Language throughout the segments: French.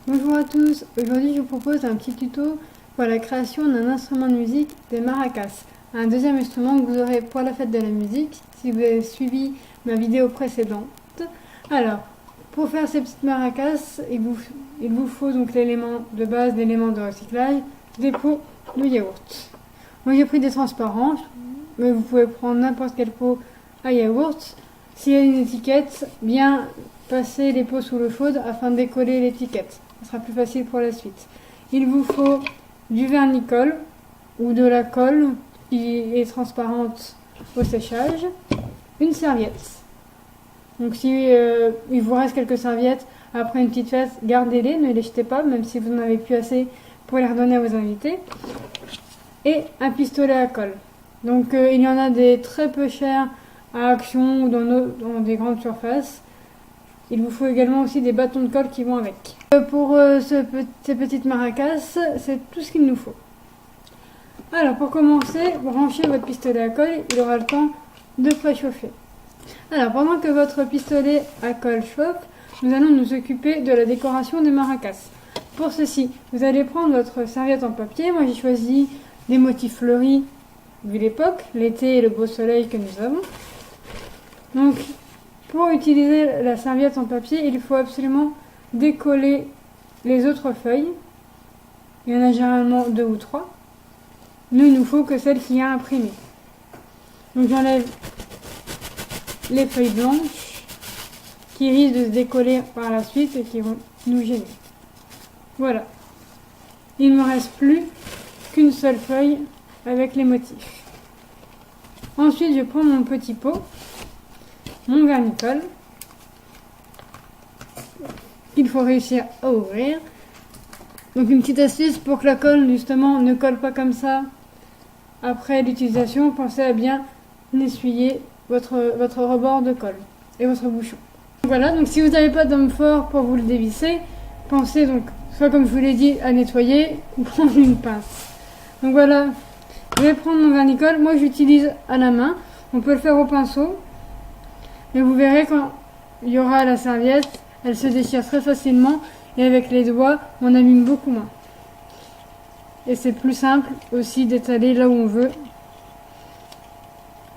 Bonjour à tous, aujourd'hui je vous propose un petit tuto pour la création d'un instrument de musique, des maracas, un deuxième instrument que vous aurez pour la fête de la musique si vous avez suivi ma vidéo précédente. Alors, pour faire ces petites maracas, il vous faut donc l'élément de base, l'élément de recyclage, des pots de yaourt. Moi j'ai pris des transparents, mais vous pouvez prendre n'importe quel pot à yaourt. S'il y a une étiquette, bien passer les pots sous l'eau chaude afin de décoller l'étiquette. Ce sera plus facile pour la suite. Il vous faut du vernicole ou de la colle qui est transparente au séchage, une serviette. Donc si il vous reste quelques serviettes après une petite fête, gardez-les, ne les jetez pas, même si vous n'en avez plus assez pour les redonner à vos invités. Et un pistolet à colle. Donc il y en a des très peu chers à Action ou dans des grandes surfaces. Il vous faut également aussi des bâtons de colle qui vont avec. Pour ces petites maracas, c'est tout ce qu'il nous faut. Alors pour commencer, branchez votre pistolet à colle, il aura le temps de préchauffer. Alors pendant que votre pistolet à colle chauffe, nous allons nous occuper de la décoration des maracas. Pour ceci, vous allez prendre votre serviette en papier. Moi j'ai choisi des motifs fleuris vu l'époque, l'été et le beau soleil que nous avons. Donc pour utiliser la serviette en papier, il faut absolument décoller les autres feuilles. Il y en a généralement 2 ou 3. Nous, il nous faut que celle qui a imprimé. Donc j'enlève les feuilles blanches qui risquent de se décoller par la suite et qui vont nous gêner. Voilà. Il ne me reste plus qu'une seule feuille avec les motifs. Ensuite, je prends mon petit pot, mon vernicole, qu'il faut réussir à ouvrir. Donc une petite astuce pour que la colle justement ne colle pas comme ça après l'utilisation, pensez à bien essuyer votre rebord de colle et votre bouchon. Voilà, donc si vous n'avez pas d'homme fort pour vous le dévisser, pensez donc soit comme je vous l'ai dit à nettoyer ou prendre une pince. Donc voilà, je vais prendre mon vernicole, moi j'utilise à la main, on peut le faire au pinceau, mais vous verrez quand il y aura la serviette, elle se déchire très facilement et avec les doigts on abîme beaucoup moins. Et c'est plus simple aussi d'étaler là où on veut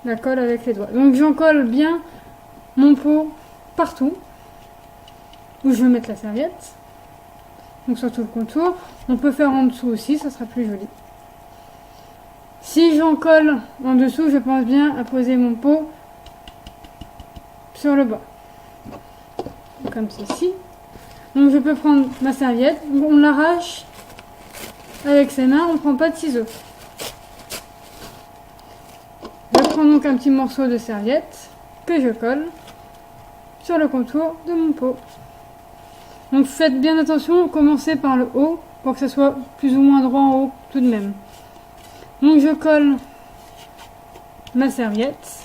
la colle avec les doigts. Donc j'en colle bien mon pot partout où je veux mettre la serviette. Donc sur tout le contour. On peut faire en dessous aussi, ça sera plus joli. Si j'en colle en dessous, je pense bien à poser mon pot sur le bas. Comme ceci. Donc je peux prendre ma serviette, on l'arrache avec ses mains, on ne prend pas de ciseaux. Je prends donc un petit morceau de serviette que je colle sur le contour de mon pot. Donc faites bien attention, commencez par le haut pour que ce soit plus ou moins droit en haut tout de même. Donc je colle ma serviette.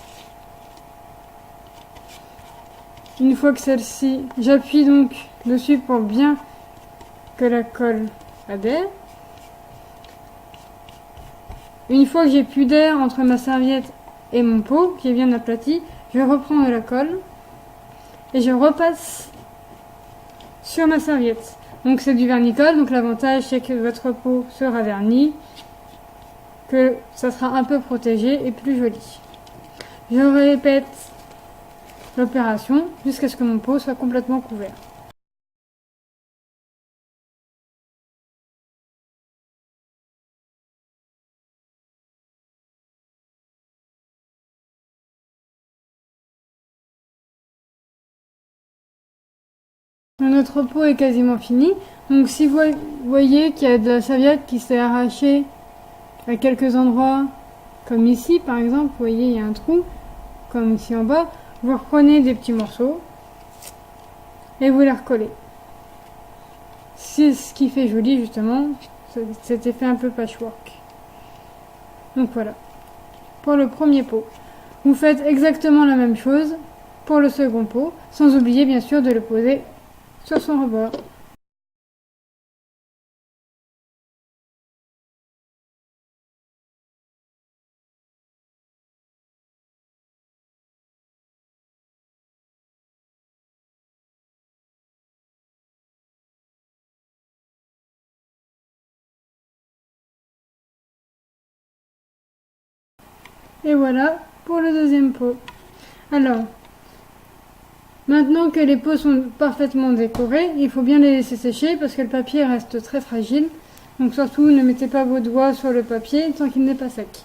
Une fois que celle-ci, j'appuie donc dessus pour bien que la colle adhère. Une fois que j'ai plus d'air entre ma serviette et mon pot qui est bien aplati, je reprends de la colle et je repasse sur ma serviette. Donc c'est du vernicole, donc l'avantage c'est que votre pot sera verni, que ça sera un peu protégé et plus joli. Je répète l'opération jusqu'à ce que mon pot soit complètement couvert. Notre pot est quasiment fini. Donc si vous voyez qu'il y a de la serviette qui s'est arrachée à quelques endroits, comme ici par exemple, vous voyez il y a un trou, comme ici en bas, vous reprenez des petits morceaux et vous les recollez. C'est ce qui fait joli justement, cet effet un peu patchwork. Donc voilà, pour le premier pot. Vous faites exactement la même chose pour le second pot, sans oublier bien sûr de le poser sur son rebord. Et voilà pour le deuxième pot. Alors, maintenant que les pots sont parfaitement décorés, il faut bien les laisser sécher parce que le papier reste très fragile. Donc surtout, ne mettez pas vos doigts sur le papier tant qu'il n'est pas sec.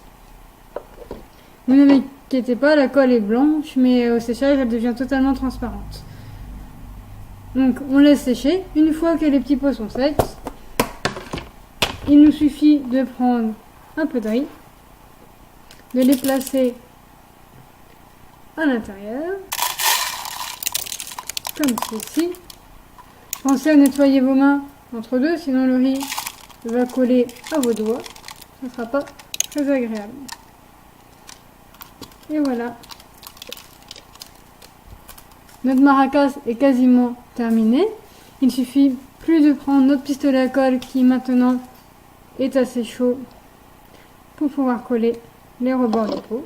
Vous ne vous inquiétez pas, la colle est blanche, mais au séchage, elle devient totalement transparente. Donc, on laisse sécher. Une fois que les petits pots sont secs, il nous suffit de prendre un peu de riz, de les placer à l'intérieur, comme ceci. Pensez à nettoyer vos mains entre deux, sinon le riz va coller à vos doigts. Ce ne sera pas très agréable. Et voilà. Notre maracas est quasiment terminé. Il suffit plus de prendre notre pistolet à colle qui maintenant est assez chaud pour pouvoir coller les rebords du pot.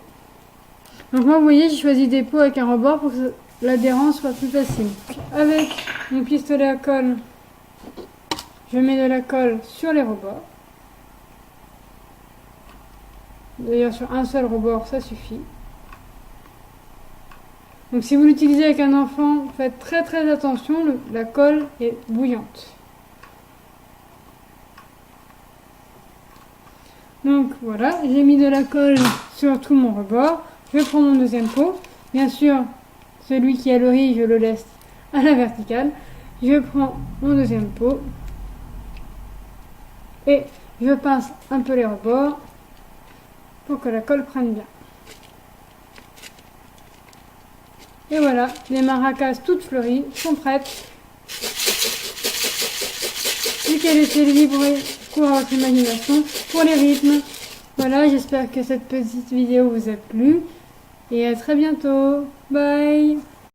Donc moi, vous voyez, j'ai choisi des pots avec un rebord pour que l'adhérence soit plus facile. Avec mon pistolet à colle, je mets de la colle sur les rebords. D'ailleurs, sur un seul rebord, ça suffit. Donc si vous l'utilisez avec un enfant, faites très attention, la colle est bouillante. Donc voilà, j'ai mis de la colle sur tout mon rebord. Je prends mon deuxième pot. Bien sûr, celui qui a le riz, je le laisse à la verticale. Je prends mon deuxième pot et je pince un peu les rebords pour que la colle prenne bien. Et voilà, les maracas toutes fleuries sont prêtes. Plus qu'à laisser libre cours à votre imagination pour les rythmes. Voilà, j'espère que cette petite vidéo vous a plu. Et à très bientôt. Bye!